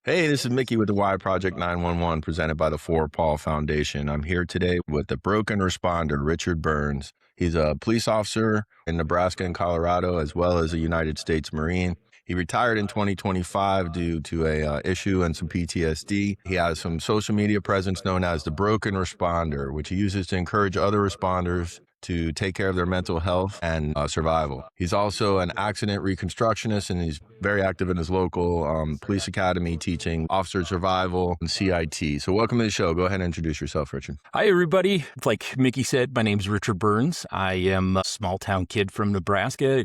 Hey, this is Mickey with the Y Project 911 presented by the For Paul Foundation. I'm here today with the broken responder, Richard Burns. He's a police officer in Nebraska and Colorado, as well as a United States Marine. He retired in 2025 due to a issue and some PTSD. He has some social media presence known as the Broken Responder, which he uses to encourage other responders to take care of their mental health and survival. He's also an accident reconstructionist, and he's very active in his local police academy teaching officer survival and CIT. So welcome to the show. Go ahead and introduce yourself, Richard. Hi, everybody. Like Mickey said, my name's Richard Burns. I am a small town kid from Nebraska.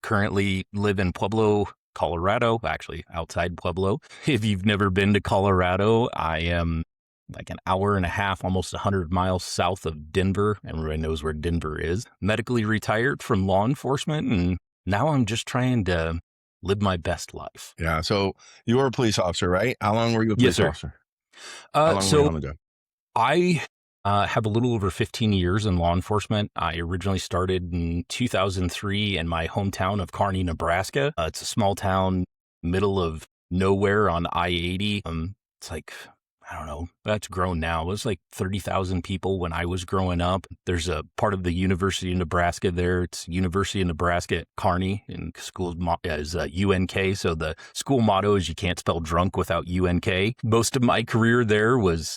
Currently live in Pueblo, Colorado, actually outside Pueblo. If you've never been to Colorado, I am like an hour and a half, almost 100 miles south of Denver. Everybody knows where Denver is. Medically retired from law enforcement, and now I'm just trying to live my best life. Yeah. So you were a police officer, right? How long were you a police Yes, sir. officer? How long were you on the job? I have a little over 15 years in law enforcement. I originally started in 2003 in my hometown of Kearney, Nebraska. It's a small town, middle of nowhere on I-80. It's like, I don't know, that's grown now. It was like 30,000 people when I was growing up. There's a part of the University of Nebraska there. It's University of Nebraska at Kearney, and school is UNK. So the school motto is you can't spell drunk without UNK. Most of my career there was,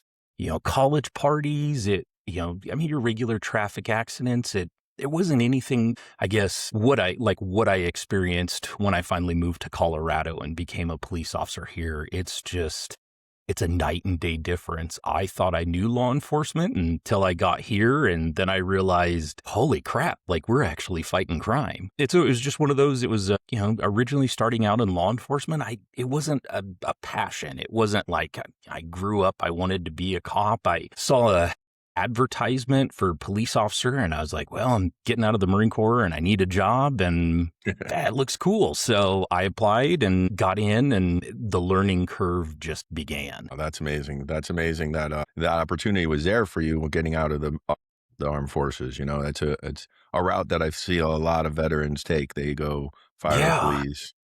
college parties. Your regular traffic accidents. It wasn't anything, I guess, what I experienced when I finally moved to Colorado and became a police officer here. It's a night and day difference. I thought I knew law enforcement until I got here, and then I realized, holy crap, like we're actually fighting crime. It was just one of those. It was, originally starting out in law enforcement, it wasn't a passion. It wasn't like I grew up, I wanted to be a cop. I saw a advertisement for police officer, and I was like, well, I'm getting out of the Marine Corps and I need a job, and that looks cool. So I applied and got in, and the learning curve just began. Oh, that's amazing. That's amazing that that opportunity was there for you getting out of the armed forces. It's a route that I see a lot of veterans take. They go fire, police,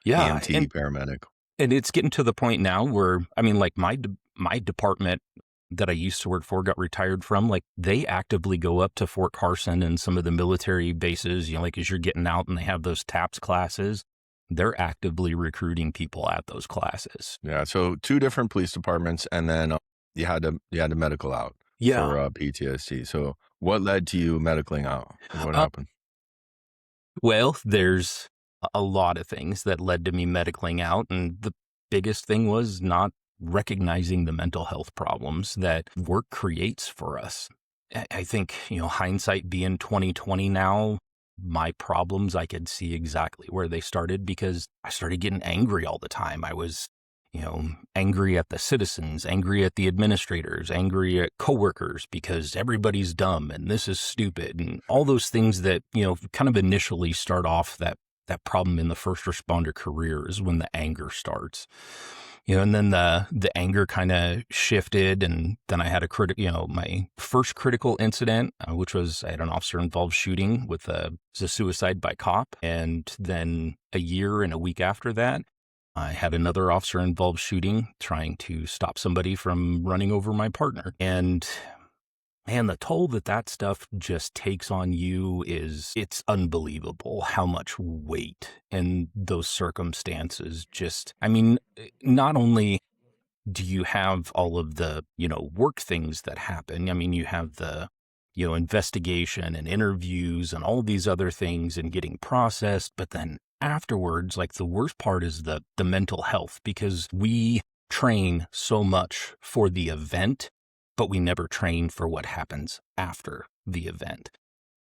EMT, paramedic. And it's getting to the point now where, my department that I used to work for, got retired from, like they actively go up to Fort Carson and some of the military bases, like as you're getting out and they have those TAPS classes, they're actively recruiting people at those classes. Yeah. So 2 different police departments, and then you had to medical out for PTSD. So what led to you medicaling out? What happened? Well, there's a lot of things that led to me medicaling out. And the biggest thing was not recognizing the mental health problems that work creates for us. I think, hindsight being 2020 now, my problems, I could see exactly where they started because I started getting angry all the time. I was, angry at the citizens, angry at the administrators, angry at coworkers because everybody's dumb and this is stupid, and all those things that, kind of initially start off that problem in the first responder career is when the anger starts. And then the anger kind of shifted, and then I had my first critical incident, which was I had an officer-involved shooting with a suicide by cop, and then a year and a week after that, I had another officer-involved shooting trying to stop somebody from running over my partner. And man, the toll that stuff just takes on you it's unbelievable how much weight in those circumstances not only do you have all of the, work things that happen. You have the, investigation and interviews and all these other things and getting processed. But then afterwards, like the worst part is the mental health, because we train so much for the event, but we never train for what happens after the event.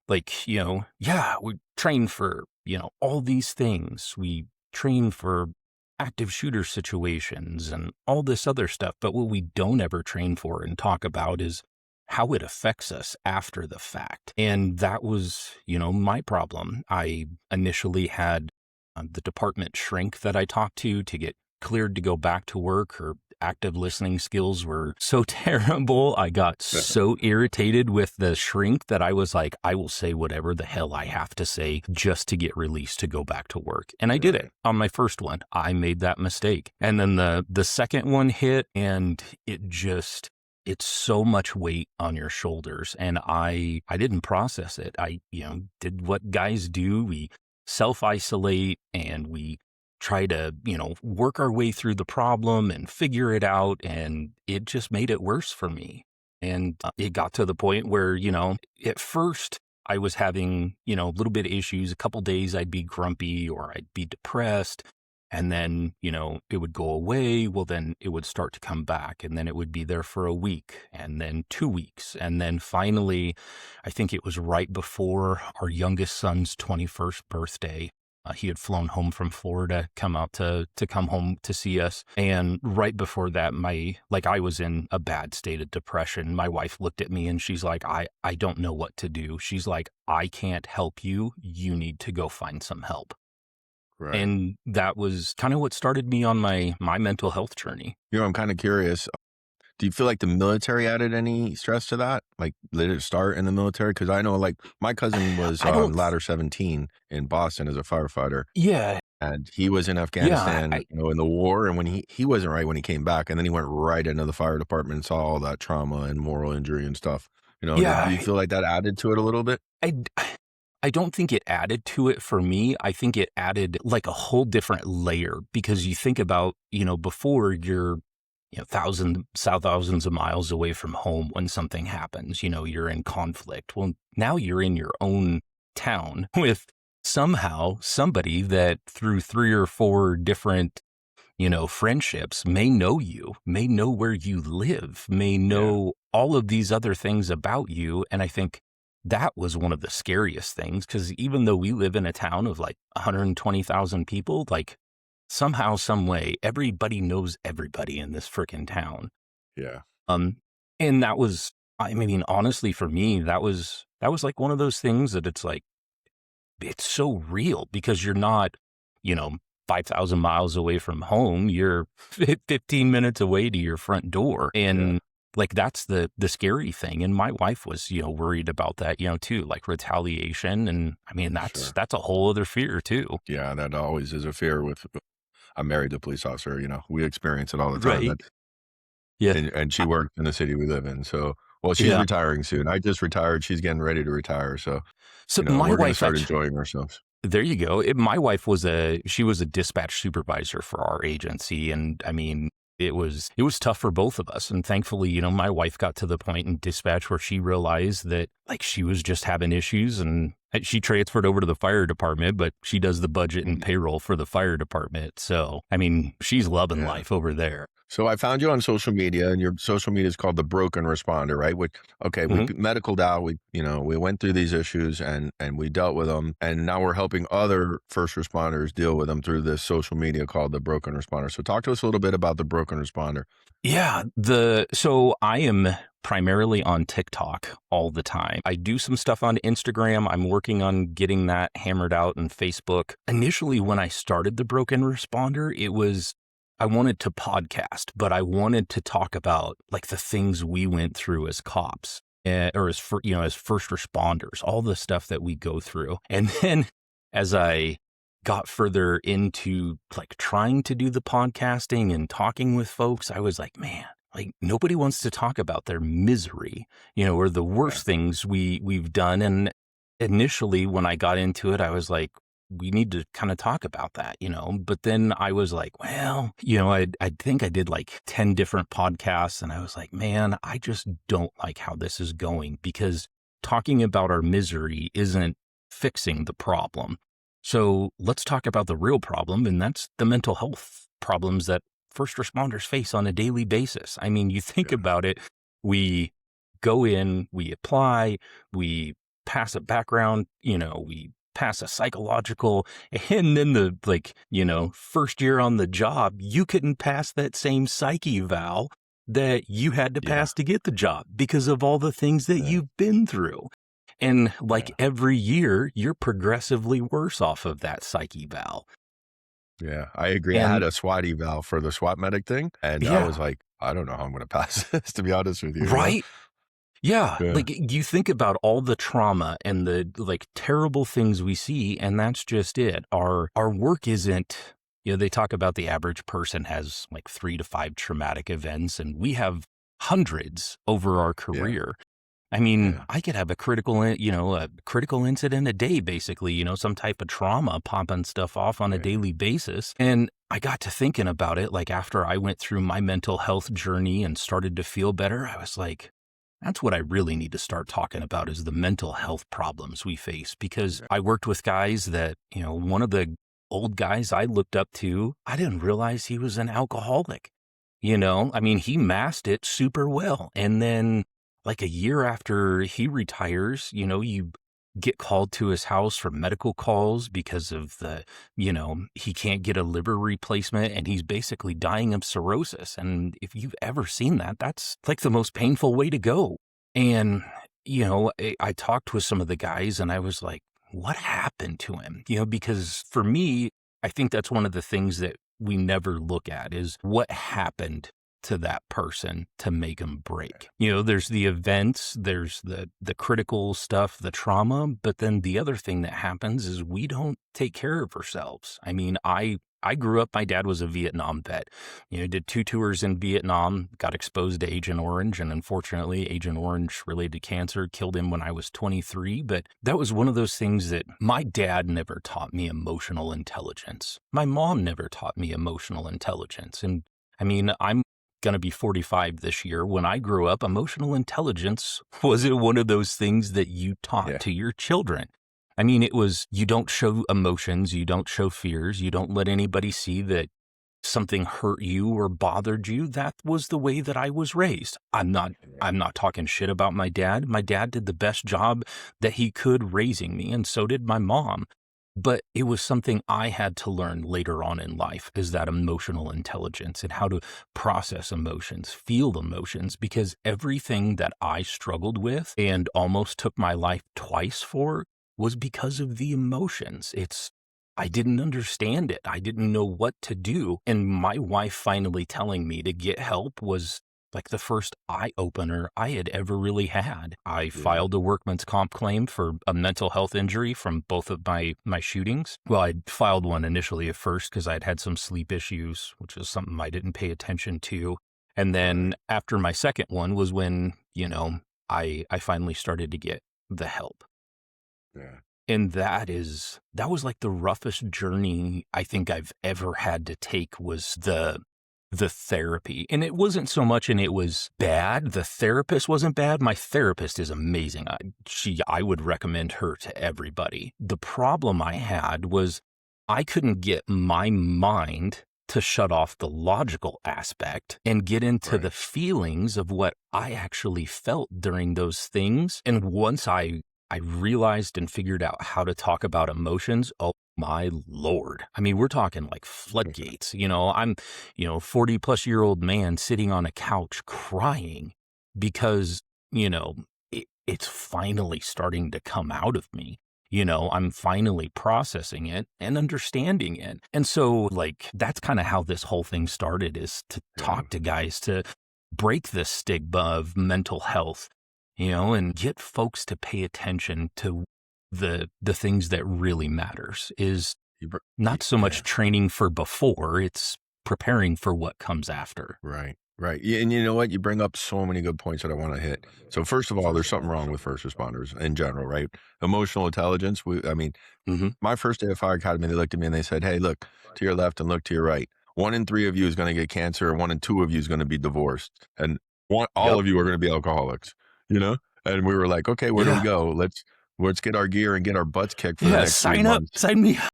Like, we train for, all these things. We train for active shooter situations and all this other stuff. But what we don't ever train for and talk about is how it affects us after the fact. And that was, my problem. I initially had the department shrink that I talked to get cleared to go back to work, or active listening skills were so terrible. I got so irritated with the shrink that I was like, I will say whatever the hell I have to say just to get released to go back to work. And I did it on my first one. I made that mistake. And then the second one hit, and it's so much weight on your shoulders. And I didn't process it. I, did what guys do. We self-isolate and we try to, work our way through the problem and figure it out. And it just made it worse for me. And it got to the point where, at first I was having, a little bit of issues. A couple days I'd be grumpy or I'd be depressed. And then, it would go away. Well, then it would start to come back. And then it would be there for a week and then 2 weeks. And then finally, I think it was right before our youngest son's 21st birthday. He had flown home from Florida, come home to see us. And right before that, I was in a bad state of depression. My wife looked at me and she's like, I don't know what to do. She's like, I can't help you. You need to go find some help. Right. And that was kind of what started me on my mental health journey. I'm kind of curious. Do you feel like the military added any stress to that? Like, did it start in the military? Because I know, like, my cousin was ladder 17 in Boston as a firefighter. Yeah. And he was in Afghanistan, in the war. And when he wasn't right when he came back. And then he went right into the fire department and saw all that trauma and moral injury and stuff. Do you feel like that added to it a little bit? I don't think it added to it for me. I think it added like a whole different layer, because you think about, before you're thousands of miles away from home when something happens, you're in conflict. Well, now you're in your own town with somehow somebody that through 3 or 4 different, friendships may know you, may know where you live, may know all of these other things about you. And I think that was one of the scariest things, because even though we live in a town of like 120,000 people, like, somehow, some way, everybody knows everybody in this freaking town. Yeah. And that was, honestly, for me, that was like one of those things that it's like, it's so real, because you're not, 5,000 miles away from home. You're 15 minutes away to your front door. And like, that's the scary thing. And my wife was, worried about that, too, like retaliation. And that's a whole other fear too. Yeah. That always is a fear I'm married to a police officer, we experience it all the time. Right. Yeah. And she works in the city we live in. So, she's retiring soon. I just retired. She's getting ready to retire. So my we're going to wife start enjoying ourselves. There you go. My wife was a dispatch supervisor for our agency. And it was tough for both of us. And thankfully, my wife got to the point in dispatch where she realized that, like, she was just having issues, and she transferred over to the fire department, but she does the budget and payroll for the fire department. So, she's loving life over there. So I found you on social media, and your social media is called The Broken Responder, right? We medicaled out. We went through these issues and we dealt with them. And now we're helping other first responders deal with them through this social media called The Broken Responder. So talk to us a little bit about The Broken Responder. Yeah. So I am primarily on TikTok all the time. I do some stuff on Instagram. I'm working on getting that hammered out, and Facebook. Initially, when I started The Broken Responder, I wanted to podcast, but I wanted to talk about like the things we went through as cops, or as first responders, all the stuff that we go through. And then as I got further into like trying to do the podcasting and talking with folks, I was like, man, like, nobody wants to talk about their misery, or the worst things we've done. And initially when I got into it, I was like, we need to kind of talk about that, but then I was like, well, I think I did like 10 different podcasts, and I was like, man, I just don't like how this is going, because talking about our misery isn't fixing the problem. So let's talk about the real problem. And that's the mental health problems that first responders face on a daily basis. You think about it, we go in, we apply, we pass a background, we pass a psychological, and then the first year on the job, you couldn't pass that same psych eval that you had to pass to get the job because of all the things that you've been through. And every year, you're progressively worse off of that psych eval. Yeah, I agree. I had And a SWAT eval for the SWAT medic thing, and I was yeah, like, I don't know how I'm gonna pass this, to be honest with you, you know? right? Yeah, Yeah, like, you think about all the trauma and the, like, terrible things we see, and that's just it. Our work isn't, they talk about the average person has, like, 3 to 5 traumatic events, and we have hundreds over our yeah, career. I mean, yeah, I could have a critical incident a day, basically, some type of trauma popping stuff off on a right, daily basis. And I got to thinking about it, like after I went through my mental health journey and started to feel better, I was like, that's what I really need to start talking about is the mental health problems we face. Because yeah, I worked with guys that, one of the old guys I looked up to, I didn't realize he was an alcoholic. I mean, he masked it super well. And then, like a year after he retires, you get called to his house for medical calls because of he can't get a liver replacement and he's basically dying of cirrhosis. And if you've ever seen that, that's like the most painful way to go. And, I talked with some of the guys and I was like, what happened to him? Because for me, I think that's one of the things that we never look at is what happened to that person to make them break. There's the events, there's the critical stuff, the trauma, but then the other thing that happens is we don't take care of ourselves. I mean, I grew up, my dad was a Vietnam vet. Did 2 tours in Vietnam, got exposed to Agent Orange, and unfortunately, Agent Orange related cancer killed him when I was 23. But that was one of those things that my dad never taught me emotional intelligence. My mom never taught me emotional intelligence. And I mean, I'm going to be 45 this year. When I grew up, emotional intelligence wasn't one of those things that you taught yeah, to your children. I mean, it was you don't show emotions, you don't show fears, you don't let anybody see that something hurt you or bothered you. That was the way that I was raised. yeah, I'm not talking shit about my dad. My dad did the best job that he could raising me, and so did my mom. But it was something I had to learn later on in life is that emotional intelligence and how to process emotions, feel emotions, because everything that I struggled with and almost took my life twice for was because of the emotions. I didn't understand it. I didn't know what to do. And my wife finally telling me to get help was like the first eye opener I had ever really had. I yeah, filed a workman's comp claim for a mental health injury from both of my shootings. Well, I filed one initially at first because I'd had some sleep issues, which is something I didn't pay attention to. And then right, after my second one was when, I finally started to get the help. yeah, And that was like the roughest journey I think I've ever had to take was the therapy. And it wasn't so much and it was bad. The therapist wasn't bad. My therapist is amazing. I would recommend her to everybody. The problem I had was I couldn't get my mind to shut off the logical aspect and get into the right, feelings of what I actually felt during those things. And once I realized and figured out how to talk about emotions. Oh my Lord. I mean, we're talking like floodgates. I'm, 40 plus year old man sitting on a couch crying because, it's finally starting to come out of me. I'm finally processing it and understanding it. And so, like, that's kind of how this whole thing started is to yeah, talk to guys to break the stigma of mental health and get folks to pay attention to the things that really matters is you br not so yeah. much training for before, it's preparing for what comes after. Right, right. Yeah, and you know what? You bring up so many good points that I want to hit. So first of all, there's something wrong with first responders in general, right? Emotional intelligence. I mean, Mhm. my first day of fire academy, they looked at me and they said, "Hey, look to your left and look to your right. 1 in 3 of you is going to get cancer, and 1 in 2 of you is going to be divorced, and all Yep. of you are going to be alcoholics." You know, and we were like, "Okay, where do we Yeah. go? Let's get our gear and get our butts kicked for the Yeah, next three sign up, months." sign me up.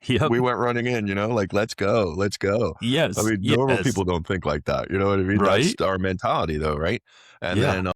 Yep. We went running in, like, "Let's go, let's go." I Yes, mean, normal yes. people don't think like that, you know what I mean? That's Right? our mentality though, right? And Yeah. then,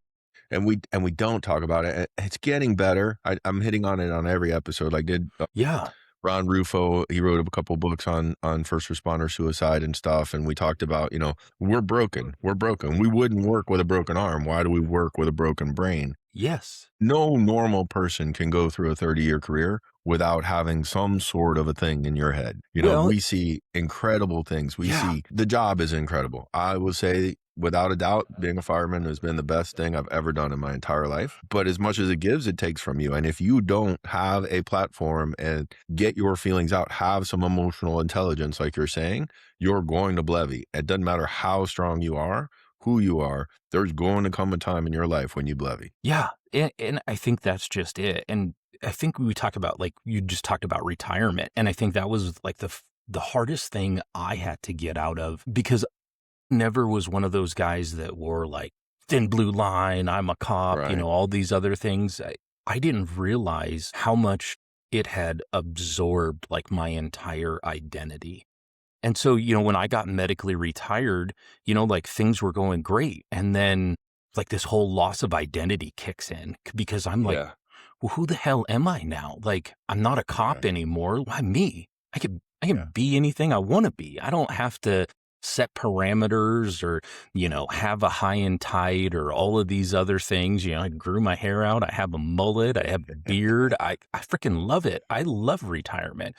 and we don't talk about it, and it's getting better. I'm hitting on it on every episode. I did, Yeah. Ron Rufo, he wrote a couple books on first responder suicide and stuff, and we talked about, we're broken. We wouldn't work with a broken arm. Why do we work with a broken brain? Yes. No normal person can go through a 30-year career without having some sort of a thing in your head. Well, We see incredible things. We yeah. see the job is incredible. I will say, without a doubt, being a fireman has been the best thing I've ever done in my entire life. But as much as it gives, it takes from you. And if you don't have a platform and get your feelings out, have some emotional intelligence, like you're saying, you're going to blevy. It doesn't matter how strong you are, who you are, there's going to come a time in your life when you blevy. Yeah, and I think that's just it, and I think we talk about, like, you just talked about retirement, and I think that was, like, the hardest thing I had to get out of, because never was one of those guys that wore, like, thin blue line, I'm a cop, Right. all these other things. I didn't realize how much it had absorbed, like, my entire identity. And so, when I got medically retired, like, things were going great. And then, like, this whole loss of identity kicks in because I'm like, Yeah. well, who the hell am I now? Like, I'm not a cop Right. anymore. Why me? I Yeah. can be anything I want to be. I don't have to set parameters or, have a high and tight or all of these other things. I grew my hair out. I have a mullet. I have a beard. I freaking love it. I love retirement,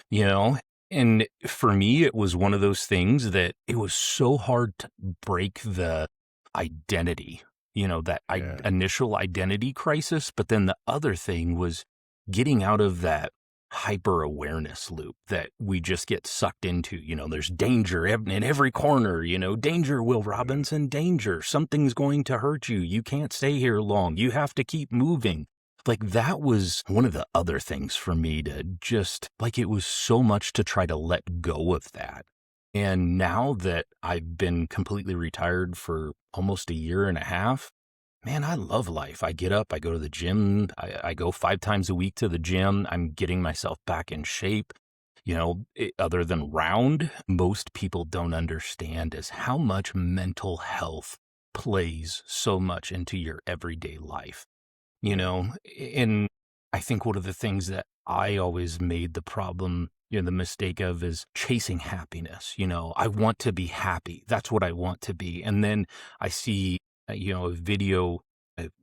and for me, it was one of those things that it was so hard to break the identity, that Yeah. initial identity crisis. But then the other thing was getting out of that hyper awareness loop that we just get sucked into. There's danger in every corner, danger, Will Yeah. Robinson, danger. Something's going to hurt you. You can't stay here long. You have to keep moving. Like, that was one of the other things for me to just, like, it was so much to try to let go of that. And now that I've been completely retired for almost a year and a half, man, I love life. I get up, I go to the gym, I go 5 times a week to the gym. I'm getting myself back in shape. Other than round, most people don't understand is how much mental health plays so much into your everyday life. Yeah. And I think one of the things that I always made the problem, the mistake of, is chasing happiness. I want to be happy. That's what I want to be. And then I see, a video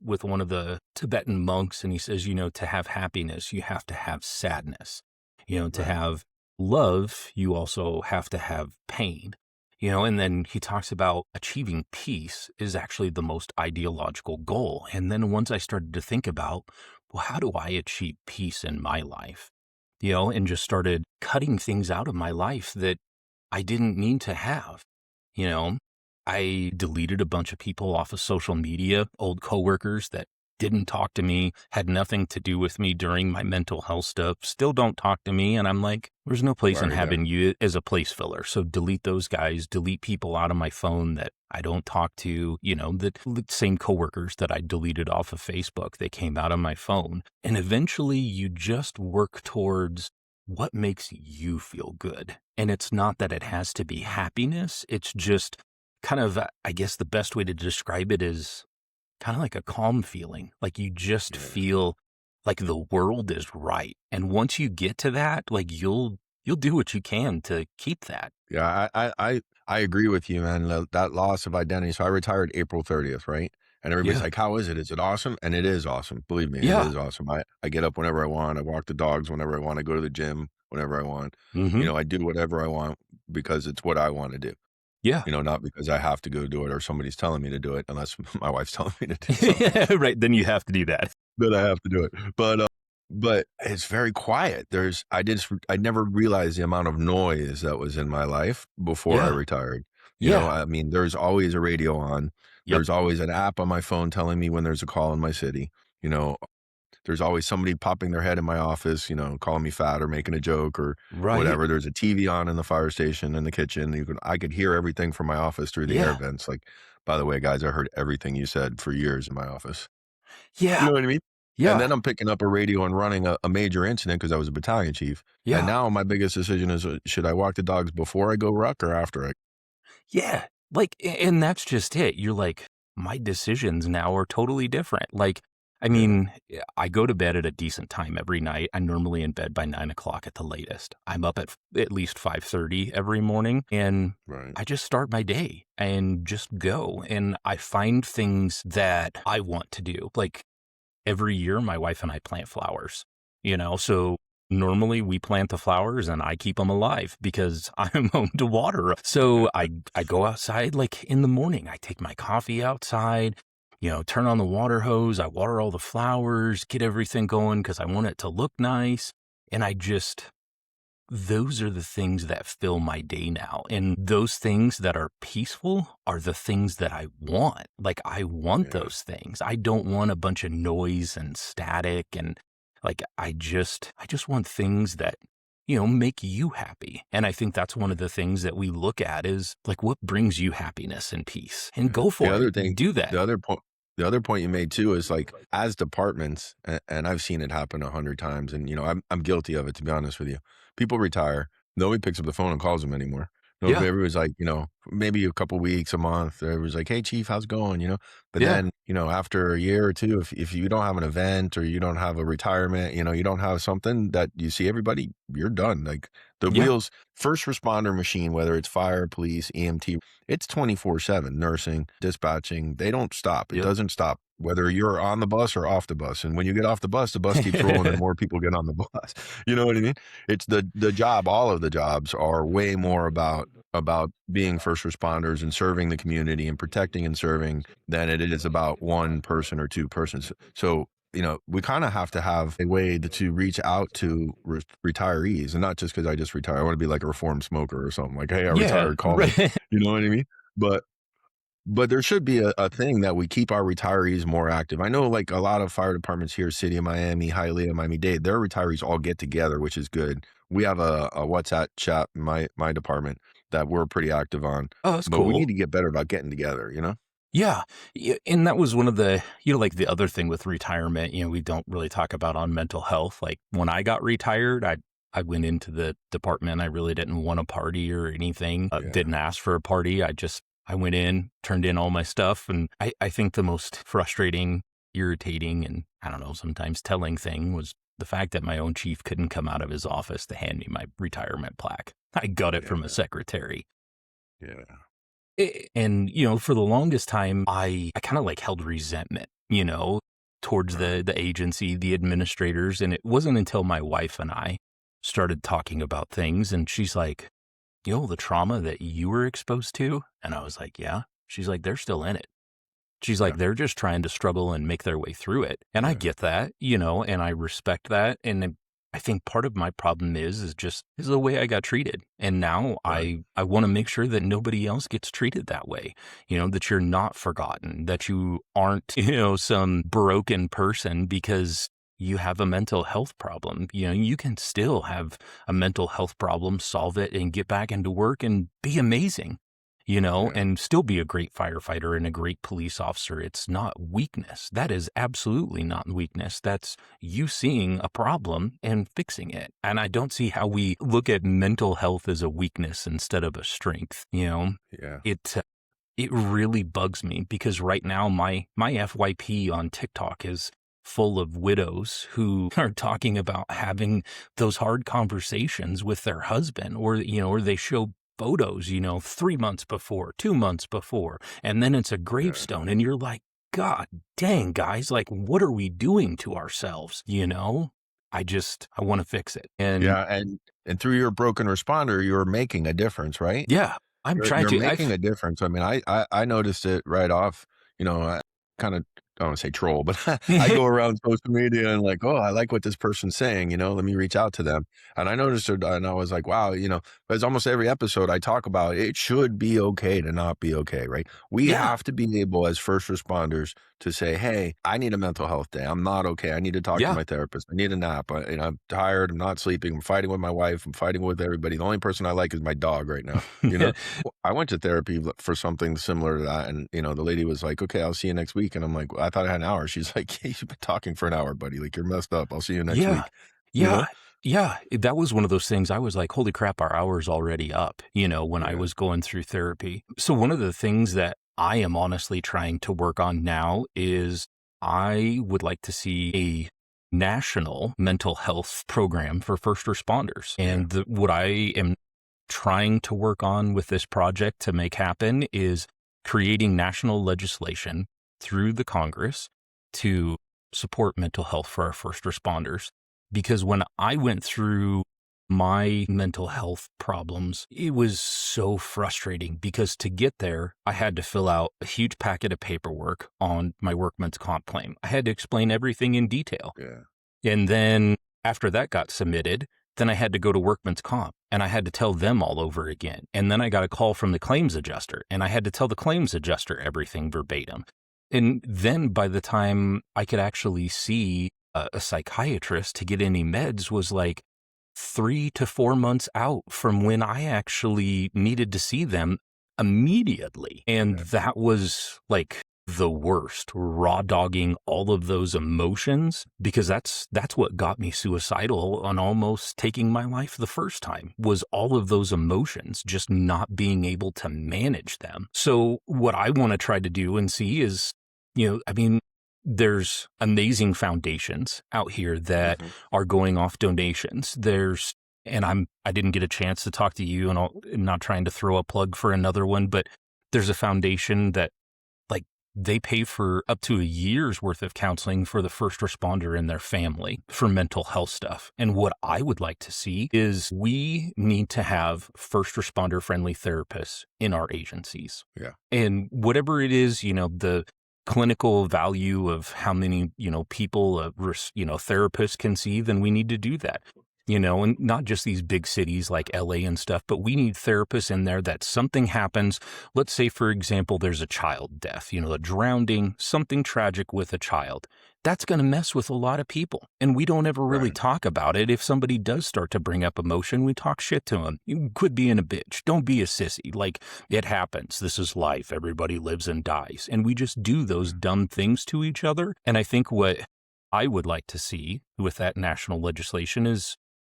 with one of the Tibetan monks, and he says, to have happiness, you have to have sadness. To Right. have love, you also have to have pain. And then he talks about achieving peace is actually the most ideological goal. And then once I started to think about, well, how do I achieve peace in my life? And just started cutting things out of my life that I didn't need to have. You know, I deleted a bunch of people off of social media, old coworkers that didn't talk to me, had nothing to do with me during my mental health stuff, still don't talk to me. And I'm like, there's no place in Right. Yeah. having you as a place filler. So delete those guys, delete people out of my phone that I don't talk to, the same coworkers that I deleted off of Facebook, they came out of my phone. And eventually you just work towards what makes you feel good. And it's not that it has to be happiness. It's just kind of, I guess the best way to describe it is kind of like a calm feeling. Like, you just Yeah. feel like the world is right. And once you get to that, like, you'll do what you can to keep that. Yeah, I agree with you, man. That loss of identity. So I retired April 30th, right? And everybody's Yeah. like, "How is it? Is it awesome?" And it is awesome. Believe me, it Yeah. is awesome. I get up whenever I want. I walk the dogs whenever I want. I go to the gym whenever I want. Hmm. I do whatever I want because it's what I want to do. Yeah. Not because I have to go do it or somebody's telling me to do it, unless my wife's telling me to do something. Right. Then you have to do that. That I have to do it. But it's very quiet. I never realized the amount of noise that was in my life before I Yeah. retired. Yeah. I mean, there's always a radio on. Yep. There's always an app on my phone telling me when there's a call in my city. You know, there's always somebody popping their head in my office, calling me fat or making a joke or Right. whatever. There's a TV on in the fire station in the kitchen. I could hear everything from my office through the air Yeah. vents. Like, by the way, guys, I heard everything you said for years in my office. You Yeah. know what I mean? And Yeah. then I'm picking up a radio and running a major incident because I was a battalion chief. And Yeah. now my biggest decision is, should I walk the dogs before I go ruck or after I? Yeah. Like, and that's just it. You're like, my decisions now are totally different. Like, I Yeah, mean, I go to bed at a decent time every night. I'm normally in bed by 9 o'clock at the latest. I'm up at least 5:30 every morning, and right. I just start my day and just go. And I find things that I want to do. Like, every year, my wife and I plant flowers, so normally we plant the flowers and I keep them alive because I'm home to water 'em. So I go outside like in the morning. I take my coffee outside, turn on the water hose. I water all the flowers, get everything going because I want it to look nice. And those are the things that fill my day now. And those things that are peaceful are the things that I want. Like, I want Yeah. those things. I don't want a bunch of noise and static. And like, I just want things that, make you happy. And I think that's one of the things that we look at is like, what brings you happiness and peace? And Yeah. go The for other it. thing, Do that. the other point you made too is like as departments, and I've seen it happen 100 times, and I'm guilty of it, to be honest with you. People retire, nobody picks up the phone and calls them anymore. Yeah. Nobody, everybody's like, maybe a couple weeks, a month, everybody's like, hey chief, how's it going? But Yeah. then, after a year or two, if you don't have an event or you don't have a retirement, you don't have something that you see everybody, you're done. Like the Yeah. wheels, first responder machine, whether it's fire, police, EMT, it's 24/7, nursing, dispatching. They don't stop. It Yep. doesn't stop, whether you're on the bus or off the bus. And when you get off the bus keeps rolling and more people get on the bus. You know what I mean? It's the job. All of the jobs are way more about being first responders and serving the community and protecting and serving than it is about one person or two persons. So, we kind of have to have a way to reach out to retirees, and not just because I just retired. I want to be like a reformed smoker or something. Like, hey, I Yeah. retired, call me. Right. You know what I mean? But there should be a thing that we keep our retirees more active. I know like a lot of fire departments here, City of Miami, Hialeah, Miami-Dade, their retirees all get together, which is good. We have a WhatsApp chat in my department that we're pretty active on, Oh, that's but we need cool. to get better about getting together, Yeah. And that was one of the, like the other thing with retirement, we don't really talk about on mental health. Like when I got retired, I went into the department. I really didn't want a party or anything. Yeah. Didn't ask for a party. I went in, turned in all my stuff. And I think the most frustrating, irritating, and I don't know, sometimes telling thing was the fact that my own chief couldn't come out of his office to hand me my retirement plaque. I got it from a Yeah. secretary. Yeah. And, for the longest time, I kind of like held resentment, towards Right. the agency, the administrators. And it wasn't until my wife and I started talking about things and she's like, the trauma that you were exposed to. And I was like, yeah. She's like, they're still in it. She's Yeah. like, they're just trying to struggle and make their way through it. And I Yeah. get that, and I respect that. And I think part of my problem is the way I got treated. And now Right. I want to make sure that nobody else gets treated that way, that you're not forgotten, that you aren't, some broken person because you have a mental health problem. You can still have a mental health problem, solve it and get back into work and be amazing. Yeah. And still be a great firefighter and a great police officer. It's not weakness. That is absolutely not weakness. That's you seeing a problem and fixing it. And I don't see how we look at mental health as a weakness instead of a strength. Yeah. It really bugs me because right now my FYP on TikTok is full of widows who are talking about having those hard conversations with their husband or they show photos, 3 months before, 2 months before, and then it's a Yeah. gravestone and you're like, God dang, guys, like what are we doing to ourselves? I want to fix it. And Yeah. And through your broken responder, you're making a difference, right? yeah, I'm trying You're to. making a difference. I mean, I noticed it right off. I kind of, I don't want to say troll, but I go around social media and like, oh, I like what this person's saying. Let me reach out to them. And I noticed it, and I was like, wow. Because almost every episode I talk about it should be okay to not be okay, right? We Yeah, have to be able as first responders to say, hey, I need a mental health day. I'm not okay. I need to talk to yeah. my therapist. I need a nap. I'm tired. I'm not sleeping. I'm fighting with my wife. I'm fighting with everybody. The only person I like is my dog right now. You know, I went to therapy for something similar to that. And, the lady was like, okay, I'll see you next week. And I'm like, well, I thought I had an hour. She's like, hey, you've been talking for an hour, buddy. Like, you're messed up. I'll see you next Yeah. week. You know? Yeah. Yeah. That was one of those things I was like, holy crap, our hour's already up, when I Yeah. was going through therapy. So one of the things that I am honestly trying to work on now is I would like to see a national mental health program for first responders. Yeah. And what I am trying to work on with this project to make happen is creating national legislation through the Congress to support mental health for our first responders. because when I went through my mental health problems, it was so frustrating because to get there, I had to fill out a huge packet of paperwork on my workman's comp claim. I had to explain everything in detail. Yeah. And then after that got submitted, then I had to go to workman's comp and I had to tell them all over again. And then I got a call from the claims adjuster and I had to tell the claims adjuster everything verbatim. And then by the time I could actually see a psychiatrist to get any meds was like 3 to 4 months out from when I actually needed to see them immediately. And Yeah. that was like the worst, raw dogging all of those emotions, because that's what got me suicidal and almost taking my life the first time, was all of those emotions, just not being able to manage them. So what I want to try to do and see is, I mean, there's amazing foundations out here that Hmm. are going off donations. I didn't get a chance to talk to you, and I'm not trying to throw a plug for another one, but there's a foundation that, like, they pay for up to a year's worth of counseling for the first responder and their family for mental health stuff. And what I would like to see is we need to have first responder friendly therapists in our agencies. Yeah. And whatever it is, the clinical value of how many, people, therapists can see, then we need to do that. And not just these big cities like LA and stuff, but we need therapists in there that something happens. Let's say, for example, there's a child death, a drowning, something tragic with a child. That's going to mess with a lot of people. And we don't ever really Right. talk about it. If somebody does start to bring up emotion, we talk shit to them. You quit being a bitch. Don't be a sissy. Like, it happens. This is life. Everybody lives and dies. And we just do those dumb things to each other. And I think what I would like to see with that national legislation is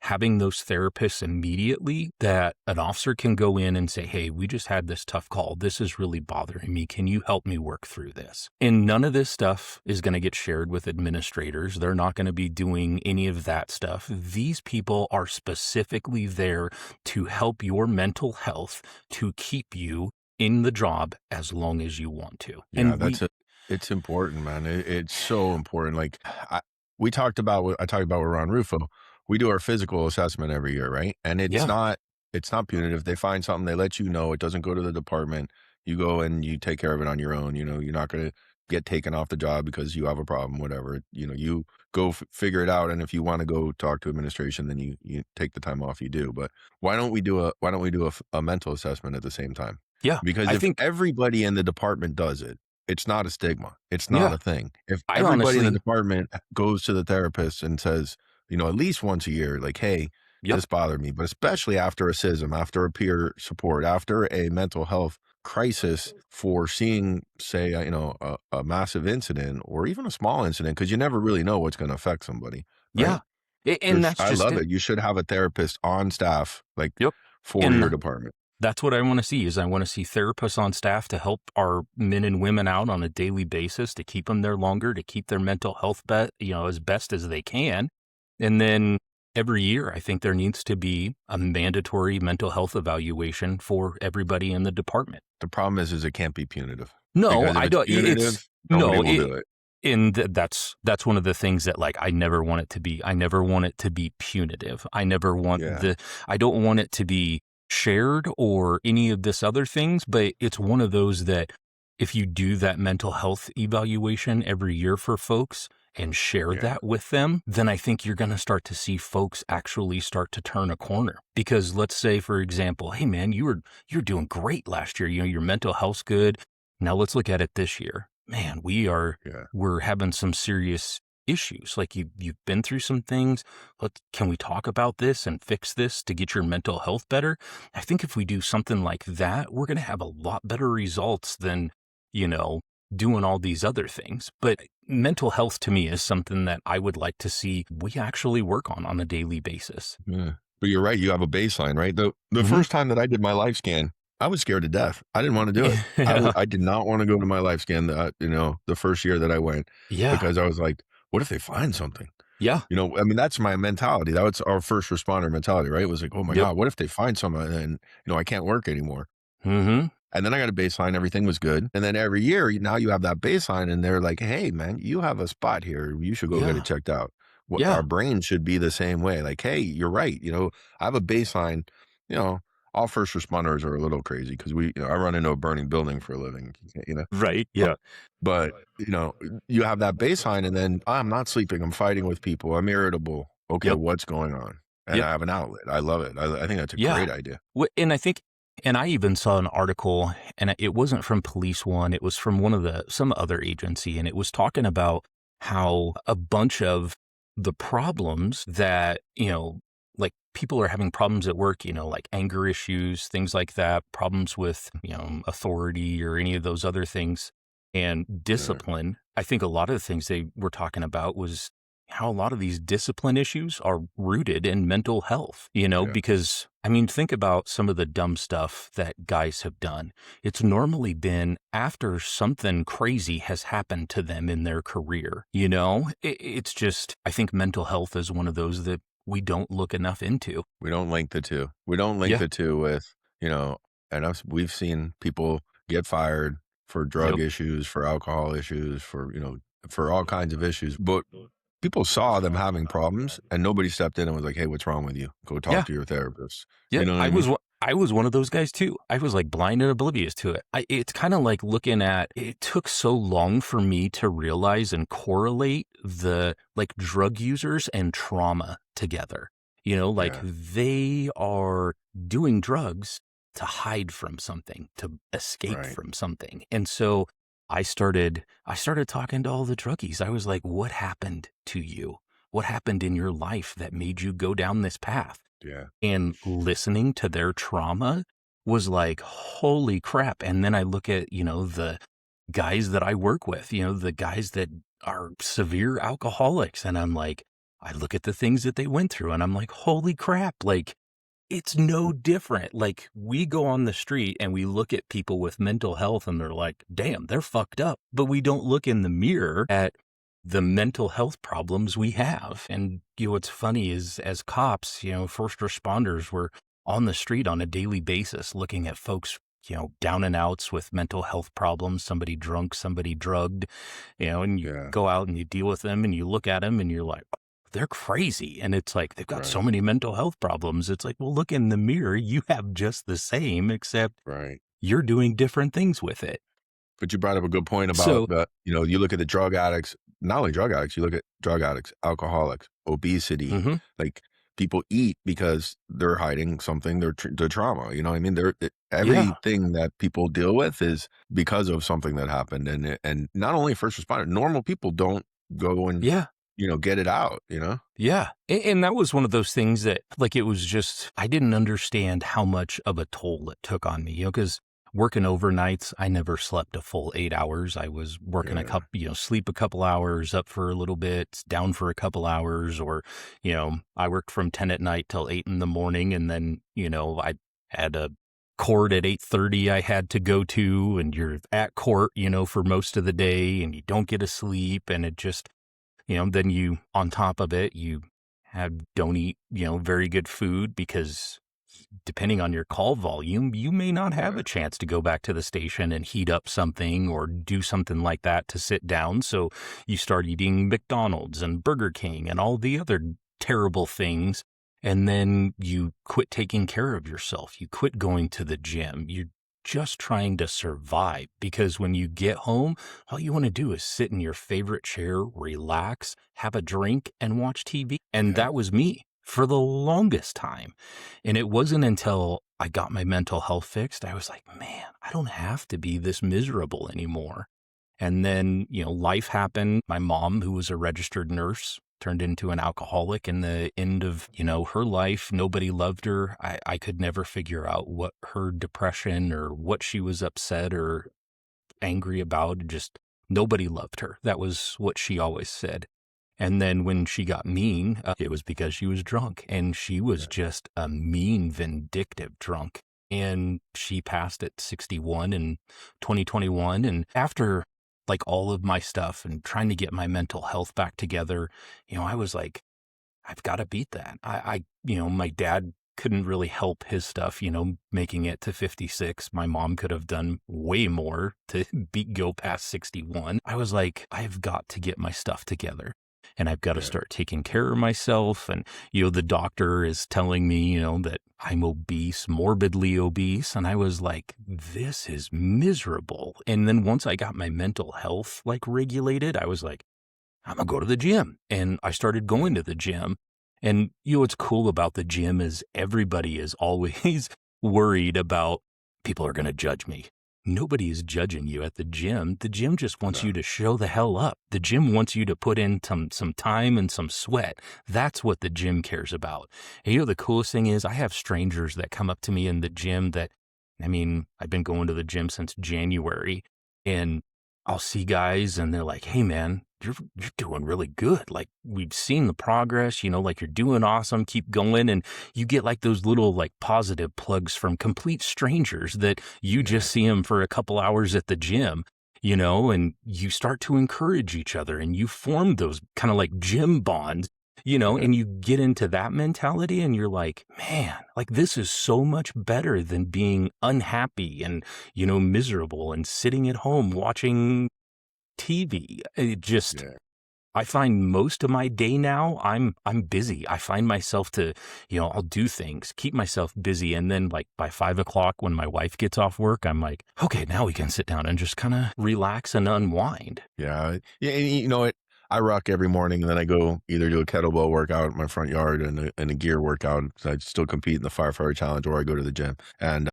having those therapists immediately, that an officer can go in and say, hey, we just had this tough call. This is really bothering me. Can you help me work through this? And none of this stuff is going to get shared with administrators. They're not going to be doing any of that stuff. These people are specifically there to help your mental health, to keep you in the job as long as you want to. Yeah, And it's important, man. It's so important. Like I talked about with Ron Rufo. We do our physical assessment every year, right? And yeah, it's not punitive. They find something, they let you know. It doesn't go to the department. You go and you take care of it on your own. You're not going to get taken off the job because you have a problem, whatever. You go figure it out. And if you want to go talk to administration, then you take the time off. You do. But why don't we do a mental assessment at the same time? yeah, Because I if think, everybody in the department does it, it's not a stigma. It's not yeah, a thing. If I everybody in the honestly, department goes to the therapist and says, at least once a year, like, hey, yep, this bothered me, but especially after a CISM, after a peer support, after a mental health crisis, for seeing, say, a massive incident or even a small incident, because you never really know what's going to affect somebody, yeah. right? And that's I just love it. it. You should have a therapist on staff, like, Yep. for your And department. that's what I want to see. Is I want to see therapists on staff to help our men and women out on a daily basis, to keep them there longer, to keep their mental health as best as they can. And then every year, I think there needs to be a mandatory mental health evaluation for everybody in the department. The problem is it can't be punitive, No, because if I it's don't. punitive, nobody No, will do it. and that's one of the things that, like, I never want it to be. I never want it to be punitive. Yeah. I don't want it to be shared or any of this other things, but it's one of those that if you do that mental health evaluation every year for folks and share Yeah. that with them, then I think you're going to start to see folks actually start to turn a corner. Because let's say, for example, hey man, you're doing great last year. Your mental health's good. Now let's look at it this year. Man, Yeah. we're having some serious issues. Like, you've been through some things. Can we talk about this and fix this to get your mental health better? I think if we do something like that, we're going to have a lot better results than, doing all these other things. But mental health to me is something that I would like to see we actually work on a daily basis. Yeah. But you're right. You have a baseline, right? The Hmm. first time that I did my life scan, I was scared to death. I didn't want to do it. Yeah. I did not want to go to my life scan, the first year that I went, Yeah. because I was like, what if they find something? Yeah. I mean, that's my mentality. That was our first responder mentality, right? It was like, oh my Yep. God, what if they find something and, I can't work anymore? Hmm. And then I got a baseline. Everything was good. And then every year, now you have that baseline and they're like, hey, man, you have a spot here. You should go get it Yeah. checked out. What our Yeah. brain should be the same way. Like, hey, you're right. I have a baseline. You know, all first responders are a little crazy because I run into a burning building for a living. Right. But, Yeah. but you have that baseline, and then I'm not sleeping. I'm fighting with people. I'm irritable. Okay, Yep. what's going on? And Yep. I have an outlet. I love it. I think that's a Yeah. great idea. And I think, and I even saw an article, and it wasn't from Police One, it was from some other agency, and it was talking about how a bunch of the problems that, like people are having problems at work, like anger issues, things like that, problems with, authority or any of those other things, and Yeah, discipline. I think a lot of the things they were talking about was how a lot of these discipline issues are rooted in mental health, yeah, because I mean, think about some of the dumb stuff that guys have done. It's normally been after something crazy has happened to them in their career, It's just, I think mental health is one of those that we don't look enough into. we don't link the two. We don't link Yeah. the two with and we've seen people get fired for drug Yep. issues, for alcohol issues, for all kinds of issues. But people saw them having problems, and nobody stepped in and was like, "Hey, what's wrong with you? Go talk Yeah. to your therapist." Yeah, You know what I mean? I was one of those guys too. I was like blind and oblivious to it. It's kind of like looking at it took so long for me to realize and correlate the like drug users and trauma together. Like Yeah, they are doing drugs to hide from something, to escape right. from something. And so I started talking to all the druggies. I was like, "What happened to you? What happened in your life that made you go down this path?" Yeah, And listening to their trauma was like, holy crap. And then I look at, the guys that I work with, the guys that are severe alcoholics. And I'm like, I look at the things that they went through and I'm like, holy crap. Like, it's no different. Like, we go on the street and we look at people with mental health and they're like, damn, they're fucked up. But we don't look in the mirror at the mental health problems we have. And, what's funny is as cops, first responders, were on the street on a daily basis looking at folks, down and outs with mental health problems, somebody drunk, somebody drugged, and you yeah, go out and you deal with them and you look at them and you're like, they're crazy. And it's like, they've got so right, many mental health problems. It's like, well, look in the mirror. You have just the same, except right. you're doing different things with it. But you brought up a good point about So, you look at the drug addicts, not only drug addicts, you look at drug addicts, alcoholics, obesity, mhm, like people eat because they're hiding something, their trauma. You know what I mean? yeah, Everything that people deal with is because of something that happened. And not only first responder, normal people don't go and, yeah. get it out. Yeah. And that was one of those things that, like, it was just, I didn't understand how much of a toll it took on me, because working overnights, I never slept a full 8 hours. I was working a Yeah. couple, sleep a couple hours, up for a little bit, down for a couple hours, or, I worked from 10 at night till 8 in the morning. And then, I had a court at 8:30 I had to go to, and you're at court, for most of the day, and you don't get to sleep. And it just, then you, on top of it, you don't eat, very good food, because depending on your call volume, you may not have a Right. chance to go back to the station and heat up something or do something like that to sit down. So you start eating McDonald's and Burger King and all the other terrible things. And then you quit taking care of yourself. You quit going to the gym. You're just trying to survive, because when you get home, all you want to do is sit in your favorite chair, relax, have a drink, and watch TV. And Yeah. that was me for the longest time. And it wasn't until I got my mental health fixed, I was like, man, I don't have to be this miserable anymore. And then, life happened. My mom, who was a registered nurse, turned into an alcoholic in the end of, her life. Nobody loved her. I could never figure out what her depression or what she was upset or angry about. Just nobody loved her. That was what she always said. And then when she got mean, it was because she was drunk, and she was Yeah. just a mean, vindictive drunk. And she passed at 61 in 2021. And after like all of my stuff and trying to get my mental health back together, I was like, I've got to beat that. My dad couldn't really help his stuff, making it to 56. My mom could have done way more to go past 61. I was like, I've got to get my stuff together. and I've got to Yeah. start taking care of myself. And, the doctor is telling me, that I'm obese, morbidly obese. And I was like, this is miserable. And then once I got my mental health like regulated, I was like, I'm gonna go to the gym. And I started going Yeah. to the gym. And what's cool about the gym is everybody is always worried about people are gonna judge me. Nobody is judging you at the gym. The gym just wants No. you to show the hell up. The gym wants you to put in some time and some sweat. That's what the gym cares about. And the coolest thing is I have strangers that come up to me in the gym that, I mean, I've been going to the gym since January, and I'll see guys and they're like, "Hey man, you're doing really good. Like we've seen the progress, like you're doing awesome. Keep going." And you get like those little like positive plugs from complete strangers that you Yeah. just see them for a couple hours at the gym, and you start to encourage each other and you form those kind of like gym bonds. Yeah. And you get into that mentality and you're like, man, like this is so much better than being unhappy and, miserable and sitting at home watching TV. It just, Yeah. I find most of my day now, I'm busy. I find myself to, I'll do things, keep myself busy. And then like by 5 o'clock when my wife gets off work, I'm like, okay, now we can sit down and just kind of relax and unwind. Yeah. Yeah. And you know what? I rock every morning, and then I go either do a kettlebell workout in my front yard and a gear workout. So I still compete in the firefighter challenge, or I go to the gym. And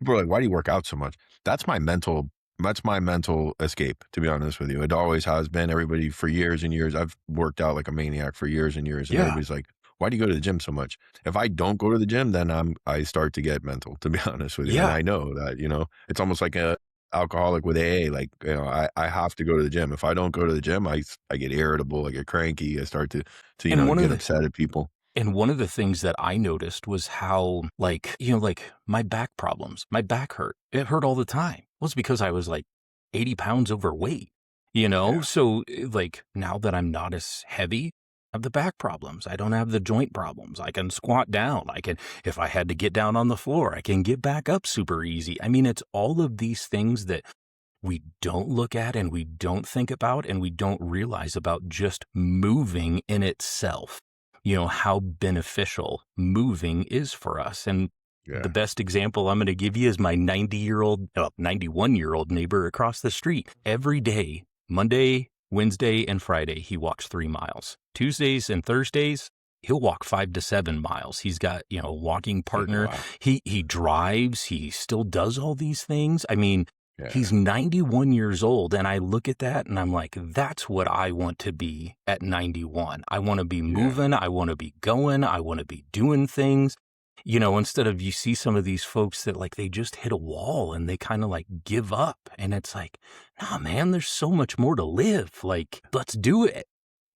people are like, "Why do you work out so much?" That's my mental. That's my mental escape. To be honest with you, it always has been. Everybody for years and years, I've worked out like a maniac for years and years, and Yeah. everybody's like, "Why do you go to the gym so much?" If I don't go to the gym, then I start to get mental. To be honest with you, and Yeah. I know that it's almost like a alcoholic with AA. Like I have to go to the gym. If I don't go to the gym, I get irritable. I get cranky. I start to And one of get the, upset at people. And one of the things that I noticed was how, like, like my back problems, my back hurt. It hurt all the time. Well, it's because I was like 80 pounds overweight, Yeah. So, like, now that I'm not as heavy, I have the back problems. I don't have the joint problems. I can squat down. If I had to get down on the floor, I can get back up super easy. I mean, it's all of these things that we don't look at and we don't think about and we don't realize about just moving in itself, how beneficial moving is for us. And the Yeah. best example I'm going to give you is my 91-year-old neighbor across the street. Every day, Monday, Wednesday, and Friday, he walks 3 miles. Tuesdays and Thursdays, he'll walk 5 to 7 miles. He's got, a walking partner. Wow. He drives. He still does all these things. I mean, Yeah. he's 91 years old, and I look at that and I'm like, that's what I want to be at 91. I want to be Yeah. moving. I want to be going. I want to be doing things. Instead of you see some of these folks that like they just hit a wall and they kind of like give up. And it's like, nah, man, there's so much more to live. Like, let's do it.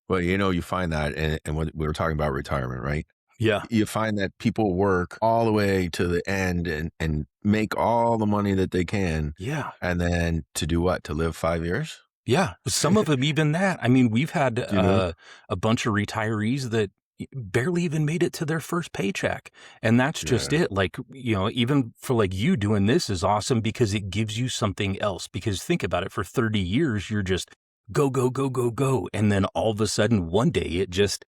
Well, you find that, and when we were talking about retirement, right? Yeah. You find that people work all the way to the end and make all the money that they can, Yeah. and then to do what? To live 5 years? Yeah. Some of them even that. I mean, we've had You know? a bunch of retirees that barely even made it to their first paycheck. And that's just Yeah. it. Like, even for like you doing this is awesome because it gives you something else. Because think about it, for 30 years, you're just go, go, go, go, go. And then all of a sudden, one day it just,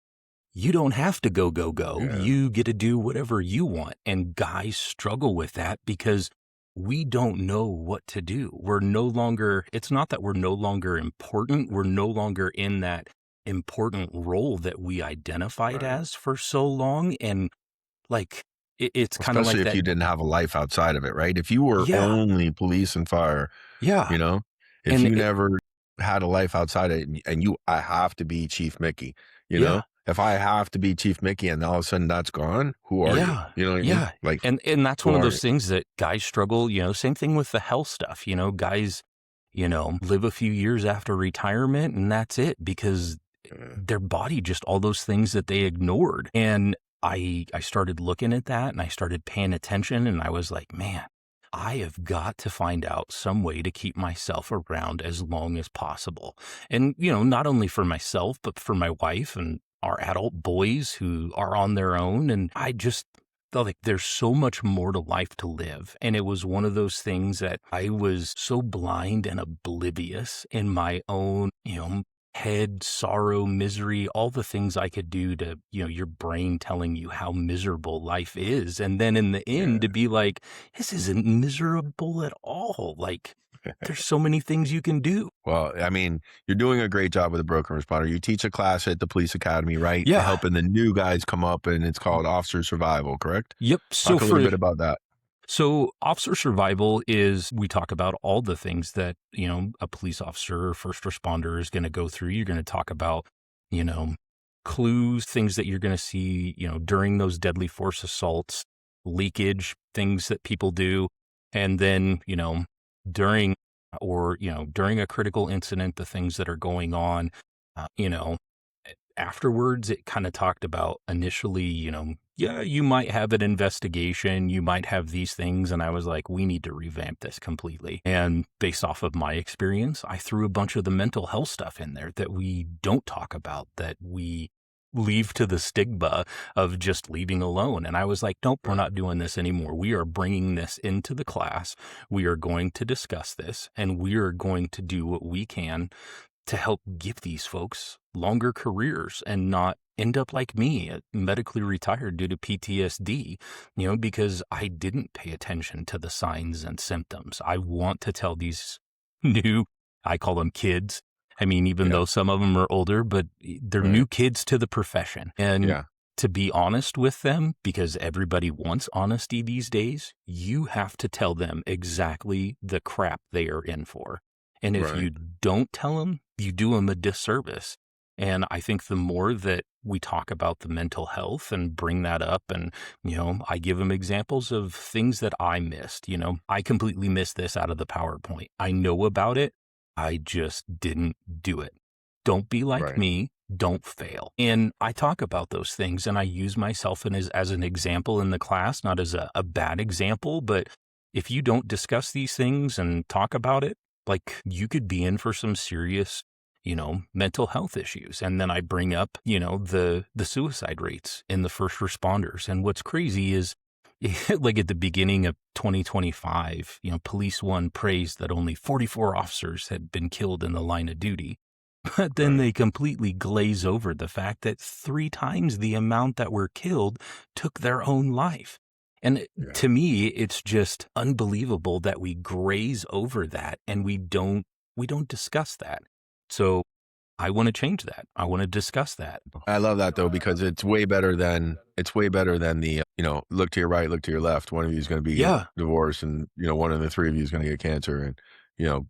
you don't have to go, go, go. Yeah. You get to do whatever you want. And guys struggle with that because we don't know what to do. We're no longer, it's not that we're no longer important. We're no longer in that important role that we identified Right. as for so long. And like, it's kind of Especially like if that. you didn't have a life outside of it, right? If you were Yeah. only police and fire, Yeah. you know, if And you never had a life outside it, and I have to be Chief Mickey, yeah. if I have to be Chief Mickey and all of a sudden that's gone, who are you? Yeah. You know what I mean? Yeah. Like, And that's who one of are you? those things that guys struggle, same thing with the health stuff, guys, live a few years after retirement and that's it because Yeah. their body, just all those things that they ignored. And I started looking at that and I started paying attention and I was like, man, I have got to find out some way to keep myself around as long as possible. And, not only for myself, but for my wife and our adult boys who are on their own. And I just felt like there's so much more to life to live. And it was one of those things that I was so blind and oblivious in my own, head, sorrow, misery, all the things I could do to, your brain telling you how miserable life is. And then in the Yeah. end to be like, this isn't miserable at all. Like, there's so many things you can do. Well, I mean, you're doing a great job with the broken responder. You teach a class at the police academy, right? Yeah. Helping the new guys come up, and it's called officer survival, correct? Yep. Talk a little bit about that. So officer survival is, we talk about all the things that, a police officer or first responder is going to go through. You're going to talk about, you know, clues, things that you're going to see, during those deadly force assaults, leakage, things that people do. And then, during during a critical incident, the things that are going on, uh, you know, afterwards, it kind of talked about initially, yeah, you might have an investigation, you might have these things. And I was like, we need to revamp this completely. And based off of my experience, I threw a bunch of the mental health stuff in there that we don't talk about, that we leave to the stigma of just leaving alone. And I was like, nope, we're not doing this anymore. We are bringing this into the class. We are going to discuss this, and we are going to do what we can to help give these folks longer careers and not end up like me, medically retired due to PTSD, because I didn't pay attention to the signs and symptoms. I want to tell these new, I call them kids. I mean, even Yeah. though some of them are older, but they're Right. new kids to the profession. And Yeah. to be honest with them, because everybody wants honesty these days, you have to tell them exactly the crap they are in for. And if Right. you don't tell them, you do them a disservice. And I think the more that we talk about the mental health and bring that up, and, I give them examples of things that I missed. I completely missed this out of the PowerPoint. I know about it. I just didn't do it. Don't be like Right. me. Don't fail. And I talk about those things, and I use myself as an example in the class, not as a bad example. But if you don't discuss these things and talk about it, like, you could be in for some serious, mental health issues. And then I bring up, the suicide rates in the first responders. And what's crazy is, like, at the beginning of 2025, Police One praised that only 44 officers had been killed in the line of duty. But then Right. they completely glaze over the fact that 3 times the amount that were killed took their own life. And Yeah. to me, it's just unbelievable that we graze over that and we don't discuss that. So I want to change that. I want to discuss that. I love that though, because it's way better than the, look to your right, look to your left. One of you is going to be Yeah. divorced, and one of the three of you is going to get cancer, and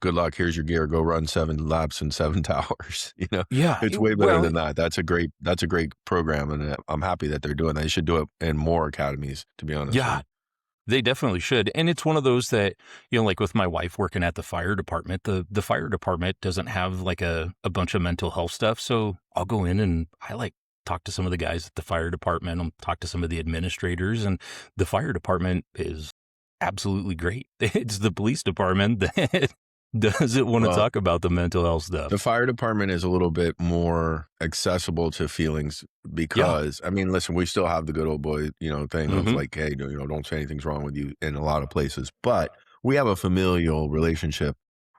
good luck. Here's your gear. Go run 7 laps and 7 towers. Yeah. It's way better Well, than that. That's a great program, and I'm happy that they're doing that. They should do it in more academies, to be honest with yeah. you. They definitely should. And it's one of those that, like with my wife working at the fire department, the fire department doesn't have like a bunch of mental health stuff. So I'll go in and I talk to some of the guys at the fire department. I'll talk to some of the administrators, and the fire department is absolutely great. It's the police department that doesn't want to Well, talk about the mental health stuff. the fire department is a little bit more accessible to feelings because, I mean, listen, we still have the good old boy, thing of Mhm. like, hey, don't say anything's wrong with you in a lot of places. But we have a familial relationship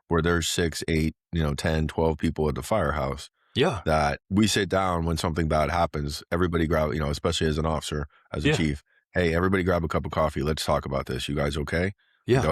where there's 6, 8, 10, 12 people at the firehouse Yeah. that we sit down when something bad happens. Everybody grab, especially as an officer, as a Yeah. chief, hey, everybody grab a cup of coffee. Let's talk about this. You guys okay? Like, Yeah. that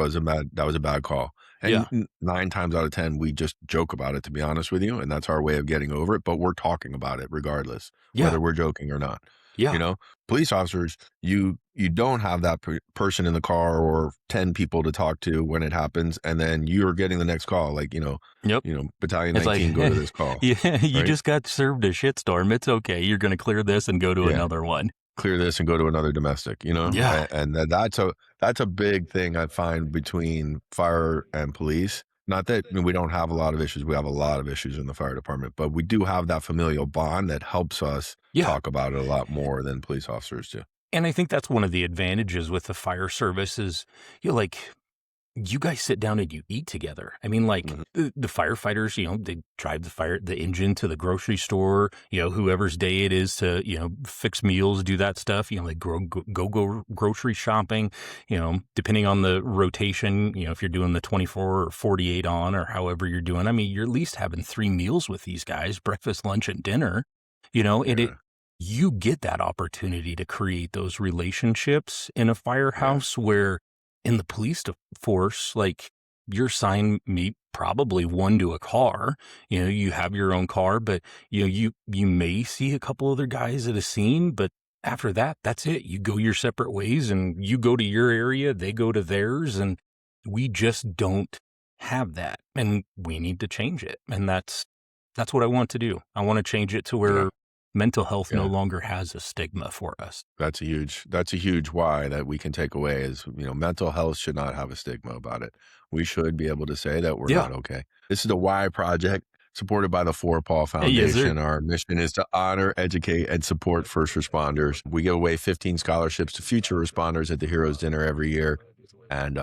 was a bad call. And Yeah. 9 times out of 10, we just joke about it, to be honest with you. And that's our way of getting over it. But we're talking about it regardless, Yeah. whether we're joking or not. Yeah. Police officers, you don't have that person in the car or 10 people to talk to when it happens. And then you're getting the next call, like, Yep. Battalion It's like, 19, go to this call. yeah, you Right? just got served a shitstorm. It's okay. You're going to clear this and go to Yeah. another one. Clear this and go to another domestic, Yeah. and that's a big thing I find between fire and police. Not that we don't have a lot of issues. We have a lot of issues in the fire department, but we do have that familial bond that helps us Yeah. talk about it a lot more than police officers do. And I think that's one of the advantages with the fire service is, like, you guys sit down and you eat together. I mean, like Mhm. the firefighters, they drive the engine to the grocery store, whoever's day it is to, fix meals, do that stuff, like go grocery shopping, depending on the rotation, if you're doing the 24 or 48 on or however you're doing. I mean, you're at least having 3 meals with these guys, breakfast, lunch, and dinner, and Yeah. you get that opportunity to create those relationships in a Yeah. firehouse where in the force, like you're assigned me probably one to a car, you have your own car, but you may see a couple other guys at a scene, but after that, that's it. You go your separate ways and you go to your area, they go to theirs. And we just don't have that. And we need to change it. And that's what I want to do. I want to change it to Yeah. where mental health no Yeah. longer has a stigma for us. That's a huge why that we can take away is, mental health should not have a stigma about it. We should be able to say that we're Yeah. not okay. This is the Why Project, supported by the For Paul Yes, sir. Foundation. Our mission is to honor, educate, and support first responders. We give away 15 scholarships to future responders at the Heroes Dinner every year. And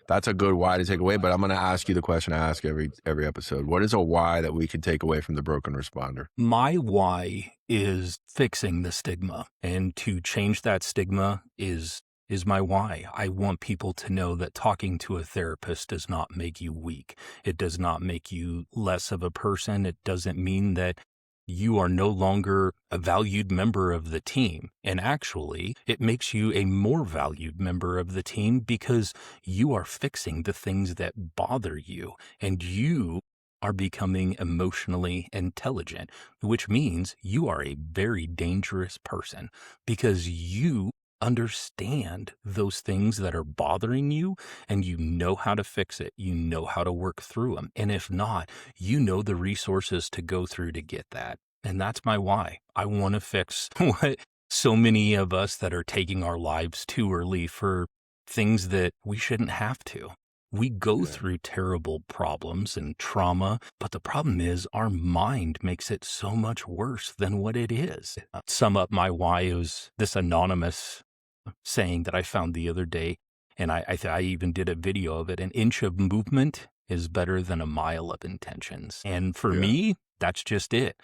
that's a good why to take away. But I'm going to ask you the question I ask every episode. What is a why that we can take away from the broken responder? My why is fixing the stigma, and to change that stigma is my why. I want people to know that talking to a therapist does not make you weak. It does not make you less of a person. It doesn't mean that you are no longer a valued member of the team. And actually, it makes you a more valued member of the team because you are fixing the things that bother you, and you are becoming emotionally intelligent, which means you are a very dangerous person because you understand those things that are bothering you and you know how to fix it. You know how to work through them. And if not, you know the resources to go through to get that. And that's my why. I want to fix what so many of us that are taking our lives too early for things that we shouldn't have to. We go Yeah. through terrible problems and trauma, but the problem is our mind makes it so much worse than what it is. Sum up my why is this anonymous saying that I found the other day, and I even did a video of it. An inch of movement is better than a mile of intentions. And for Yeah. me, that's just it.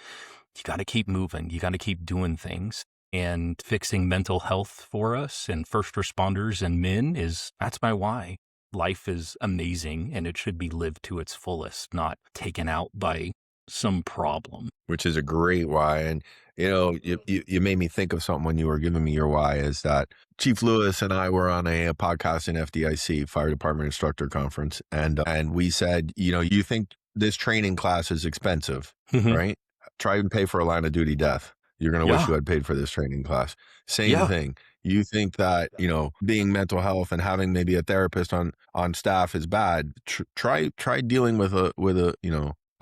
You got to keep moving. You got to keep doing things. And fixing mental health for us and first responders and men that's my why. Life is amazing and it should be lived to its fullest, not taken out by some problem. Which is a great why. And, you made me think of something when you were giving me your why is that Chief Lewis and I were on a podcast in FDIC, Fire Department Instructor Conference. And we said, you think this training class is expensive, Mhm. right? Try and pay for a line of duty death. You're going to wish Yeah. you had paid for this training class. Same Yeah. thing. You think that, being mental health and having maybe a therapist on staff is bad. Try dealing with a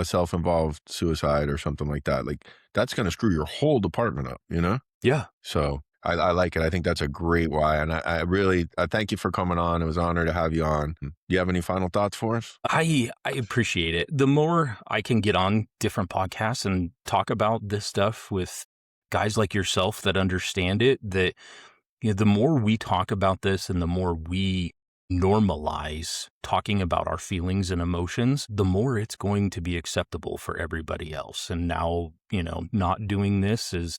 self-involved suicide or something like that. Like that's going to screw your whole department up. Yeah. So I like it. I think that's a great why. And I thank you for coming on. It was an honor to have you on. Do you have any final thoughts for us? I appreciate it. The more I can get on different podcasts and talk about this stuff with guys like yourself that understand it, that the more we talk about this and the more we normalize talking about our feelings and emotions, the more it's going to be acceptable for everybody else. And now, not doing this is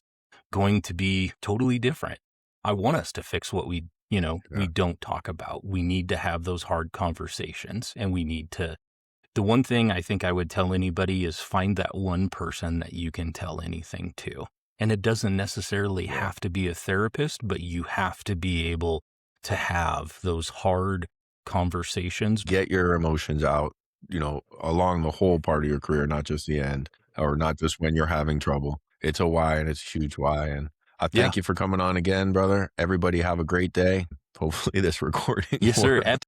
going to be totally different. I want us to fix what we Yeah. don't talk about. We need to have those hard conversations and the one thing I think I would tell anybody is find that one person that you can tell anything to. And it doesn't necessarily Yeah. have to be a therapist, but you have to be able to have those hard conversations. Get your emotions out, along the whole part of your career, not just the end or not just when you're having trouble. It's a why and it's a huge why. And I Yeah. thank you for coming on again, brother. Everybody have a great day. Hopefully this recording Yes, sir. works.